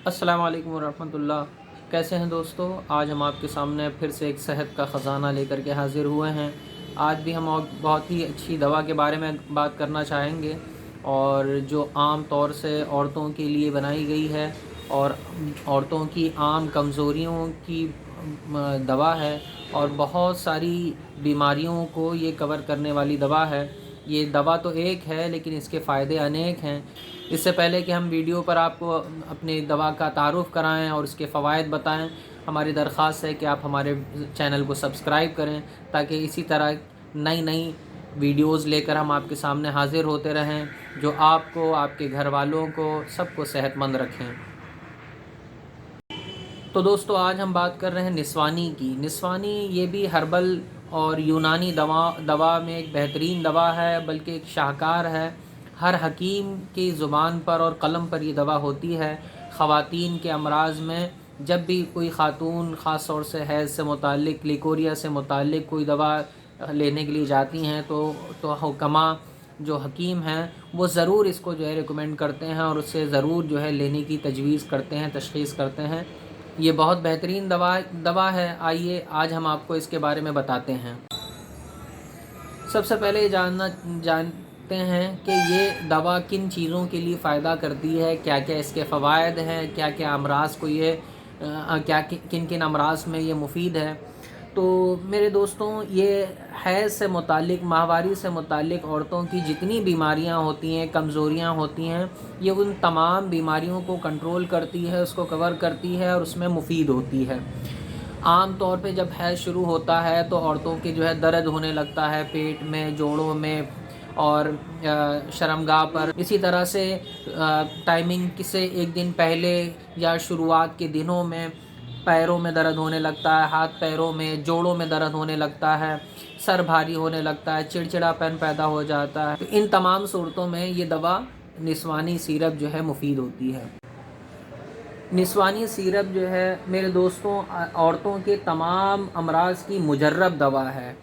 السلام علیکم ورحمۃ اللہ۔ کیسے ہیں دوستو؟ آج ہم آپ کے سامنے پھر سے ایک صحت کا خزانہ لے کر کے حاضر ہوئے ہیں۔ آج بھی ہم بہت ہی اچھی دوا کے بارے میں بات کرنا چاہیں گے، اور جو عام طور سے عورتوں کے لیے بنائی گئی ہے اور عورتوں کی عام کمزوریوں کی دوا ہے، اور بہت ساری بیماریوں کو یہ کور کرنے والی دوا ہے۔ یہ دوا تو ایک ہے لیکن اس کے فائدے انیک ہیں۔ اس سے پہلے کہ ہم ویڈیو پر آپ کو اپنی دوا کا تعارف کرائیں اور اس کے فوائد بتائیں، ہماری درخواست ہے کہ آپ ہمارے چینل کو سبسکرائب کریں تاکہ اسی طرح نئی ویڈیوز لے کر ہم آپ کے سامنے حاضر ہوتے رہیں، جو آپ کو، آپ کے گھر والوں کو، سب کو صحت مند رکھیں۔ تو دوستو، آج ہم بات کر رہے ہیں نسوانی کی۔ نسوانی یہ بھی ہربل اور یونانی دوا میں ایک بہترین دوا ہے، بلکہ ایک شاہکار ہے۔ ہر حکیم کی زبان پر اور قلم پر یہ دوا ہوتی ہے۔ خواتین کے امراض میں جب بھی کوئی خاتون خاص طور سے حیض سے متعلق، لیکوریا سے متعلق کوئی دوا لینے کے لیے جاتی ہیں تو حکما جو حکیم ہیں وہ ضرور اس کو ریکمینڈ کرتے ہیں اور اس سے ضرور لینے کی تجویز کرتے ہیں، تشخیص کرتے ہیں۔ یہ بہت بہترین دوا ہے۔ آئیے آج ہم آپ کو اس کے بارے میں بتاتے ہیں۔ سب سے پہلے جانتے ہیں کہ یہ دوا کن چیزوں کے لیے فائدہ کرتی ہے، کیا کیا اس کے فوائد ہیں، کیا کیا امراض کو کن امراض میں یہ مفید ہے۔ تو میرے دوستوں، یہ حیض سے متعلق، ماہواری سے متعلق عورتوں کی جتنی بیماریاں ہوتی ہیں، کمزوریاں ہوتی ہیں، یہ ان تمام بیماریوں کو کنٹرول کرتی ہے، اس کو کور کرتی ہے اور اس میں مفید ہوتی ہے۔ عام طور پہ جب حیض شروع ہوتا ہے تو عورتوں کے درد ہونے لگتا ہے پیٹ میں، جوڑوں میں اور شرمگاہ پر۔ اسی طرح سے ٹائمنگ سے ایک دن پہلے یا شروعات کے دنوں میں پیروں میں درد ہونے لگتا ہے، ہاتھ پیروں میں، جوڑوں میں درد ہونے لگتا ہے، سر بھاری ہونے لگتا ہے، چڑچڑا پن پیدا ہو جاتا ہے۔ تو ان تمام صورتوں میں یہ دوا نسوانی سیرپ مفید ہوتی ہے۔ نسوانی سیرپ میرے دوستوں، عورتوں کے تمام امراض کی مجرب دوا ہے۔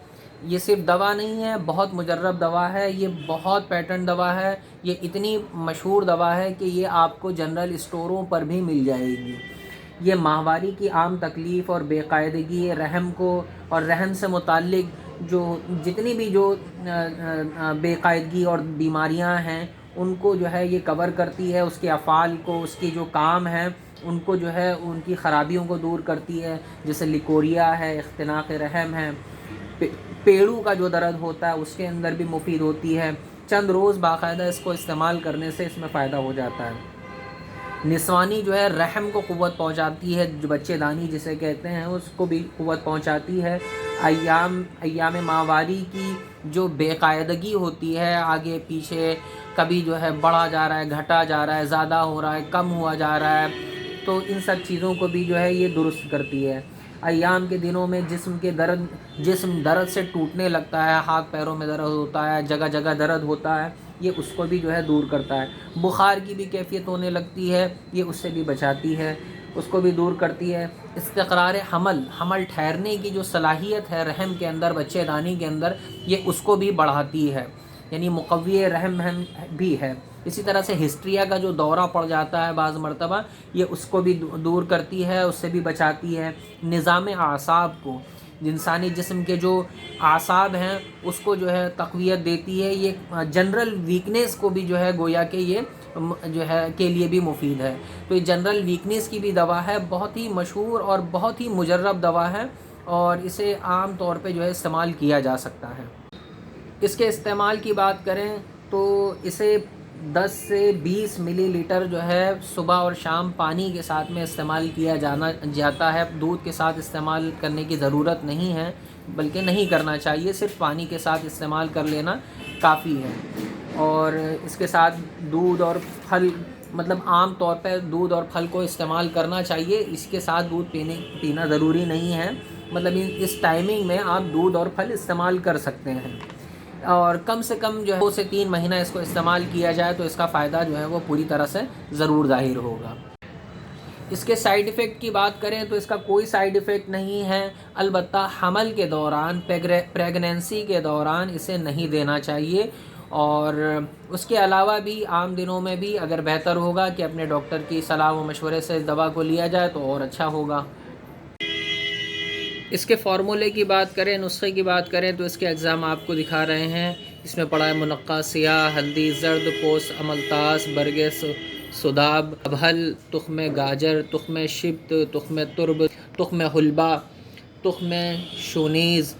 یہ صرف دوا نہیں ہے، بہت مجرب دوا ہے۔ یہ بہت پیٹنٹ دوا ہے۔ یہ اتنی مشہور دوا ہے کہ یہ آپ کو جنرل اسٹوروں پر بھی مل جائے گی۔ یہ ماہواری کی عام تکلیف اور بے قاعدگی، رحم کو اور رحم سے متعلق جتنی بھی بے قاعدگی اور بیماریاں ہیں ان کو یہ کور کرتی ہے۔ اس کے افعال کو، اس کی جو کام ہے ان کو ان کی خرابیوں کو دور کرتی ہے، جیسے لیکوریا ہے، اختناق رحم ہے، پیڑوں کا جو درد ہوتا ہے اس کے اندر بھی مفید ہوتی ہے۔ چند روز باقاعدہ اس کو استعمال کرنے سے اس میں فائدہ ہو جاتا ہے۔ نسوانی رحم کو قوت پہنچاتی ہے، جو بچے دانی جسے کہتے ہیں اس کو بھی قوت پہنچاتی ہے۔ ایام ماہواری کی جو بے قاعدگی ہوتی ہے، آگے پیچھے کبھی بڑھا جا رہا ہے، گھٹا جا رہا ہے، زیادہ ہو رہا ہے، کم ہوا جا رہا ہے، تو ان سب چیزوں کو بھی یہ درست کرتی ہے۔ ایام کے دنوں میں جسم درد سے ٹوٹنے لگتا ہے، ہاتھ پیروں میں درد ہوتا ہے، جگہ جگہ درد ہوتا ہے، یہ اس کو بھی دور کرتا ہے۔ بخار کی بھی کیفیت ہونے لگتی ہے، یہ اس سے بھی بچاتی ہے، اس کو بھی دور کرتی ہے۔ استقرار حمل ٹھہرنے کی جو صلاحیت ہے رحم کے اندر، بچے دانی کے اندر، یہ اس کو بھی بڑھاتی ہے، یعنی مقوی رحم بھی ہے۔ اسی طرح سے ہسٹریا کا جو دورہ پڑ جاتا ہے بعض مرتبہ، یہ اس کو بھی دور کرتی ہے، اس سے بھی بچاتی ہے۔ نظام اعصاب کو، انسانی جسم کے جو اعصاب ہیں اس کو تقویت دیتی ہے۔ یہ جنرل ویکنیس کو بھی گویا کہ یہ کے لیے بھی مفید ہے۔ تو یہ جنرل ویکنیس کی بھی دوا ہے، بہت ہی مشہور اور بہت ہی مجرب دوا ہے، اور اسے عام طور پہ استعمال کیا جا سکتا ہے۔ اس کے استعمال کی بات کریں تو اسے 10 سے 20 ملی لیٹر صبح اور شام پانی کے ساتھ میں استعمال کیا جاتا ہے۔ دودھ کے ساتھ استعمال کرنے کی ضرورت نہیں ہے، بلکہ نہیں کرنا چاہیے، صرف پانی کے ساتھ استعمال کر لینا کافی ہے۔ اور اس کے ساتھ دودھ اور پھل، عام طور پہ دودھ اور پھل کو استعمال کرنا چاہیے۔ اس کے ساتھ دودھ پینا ضروری نہیں ہے، اس ٹائمنگ میں آپ دودھ اور پھل استعمال کر سکتے ہیں، اور کم سے کم 2 سے 3 مہینہ اس کو استعمال کیا جائے تو اس کا فائدہ وہ پوری طرح سے ضرور ظاہر ہوگا۔ اس کے سائیڈ ایفیکٹ کی بات کریں تو اس کا کوئی سائیڈ ایفیکٹ نہیں ہے، البتہ حمل کے دوران، پریگنینسی کے دوران اسے نہیں دینا چاہیے، اور اس کے علاوہ بھی عام دنوں میں بھی اگر بہتر ہوگا کہ اپنے ڈاکٹر کی صلاح و مشورے سے اس دوا کو لیا جائے تو اور اچھا ہوگا۔ اس کے فارمولے کی بات کریں، نسخے کی بات کریں تو اس کے اجزام آپ کو دکھا رہے ہیں۔ اس میں پڑا ہے منقع سیاہ، ہلدی زرد پوست، املتاس، برگ سداب، ابہل، تخم گاجر، تخم شبت، تخم ترب، تخم حلبہ، تخم شونیز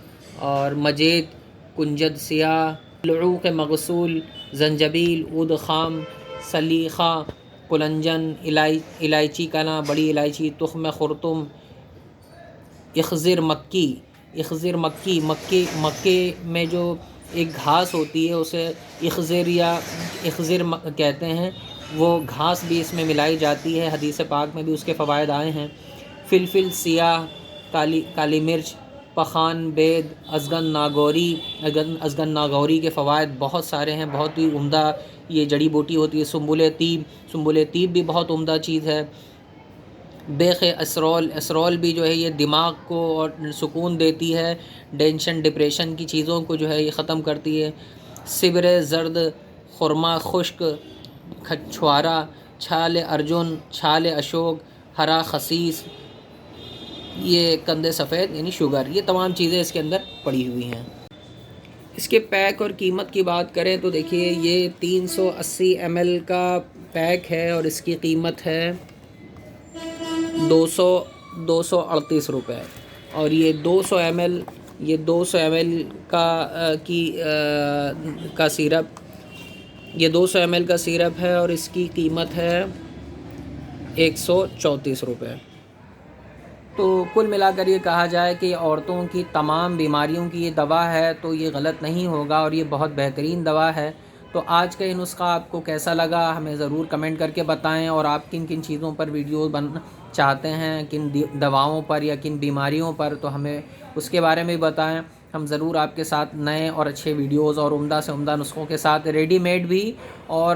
اور مجید، کنجد سیاہ، لعوق مغسول، زنجبیل، عود خام، سلیقہ، قلنجن، الائچی کنا، بڑی الائچی، تخم خرطم، اخضر مکی۔ اخضر مکی مکے میں جو ایک گھاس ہوتی ہے اسے اخضر یا اخضر کہتے ہیں، وہ گھاس بھی اس میں ملائی جاتی ہے، حدیث پاک میں بھی اس کے فوائد آئے ہیں۔ فلفل سیاہ، کالی مرچ، پخان بید، ازگن ناگوری۔ ازگن ناگوری کے فوائد بہت سارے ہیں، بہت ہی عمدہ یہ جڑی بوٹی ہوتی ہے۔ سنبل طیب بھی بہت عمدہ چیز ہے۔ بیخ اسرول بھی جو ہے یہ دماغ کو اور سکون دیتی ہے، ٹینشن ڈپریشن کی چیزوں کو جو ہے یہ ختم کرتی ہے۔ سبر زرد، خرما خشک، چھوارا، چھال ارجن، چھال اشوک، ہرا خسیس، یہ کند سفید یعنی شوگر، یہ تمام چیزیں اس کے اندر پڑی ہوئی ہیں۔ اس کے پیک اور قیمت کی بات کریں تو دیکھیے یہ 380 ml کا پیک ہے اور اس کی قیمت ہے 238 روپے، اور یہ 200 ml کا سیرپ، یہ 200 ml کا سیرپ ہے اور اس کی قیمت ہے 134 روپے۔ تو کل ملا کر یہ کہا جائے کہ عورتوں کی تمام بیماریوں کی یہ دوا ہے تو یہ غلط نہیں ہوگا اور یہ بہت بہترین دوا ہے۔ تو آج کا یہ نسخہ آپ کو کیسا لگا ہمیں ضرور کمنٹ کر کے بتائیں، اور آپ کن کن چیزوں پر ویڈیو بننا چاہتے ہیں، کن دواؤں پر یا کن بیماریوں پر، تو ہمیں اس کے بارے میں بھی بتائیں۔ ہم ضرور آپ کے ساتھ نئے اور اچھے ویڈیوز اور عمدہ سے عمدہ نسخوں کے ساتھ، ریڈی میڈ بھی اور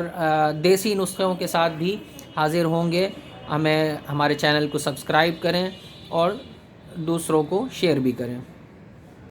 دیسی نسخوں کے ساتھ بھی حاضر ہوں گے۔ ہمارے چینل کو سبسکرائب کریں اور دوسروں کو شیئر بھی کریں۔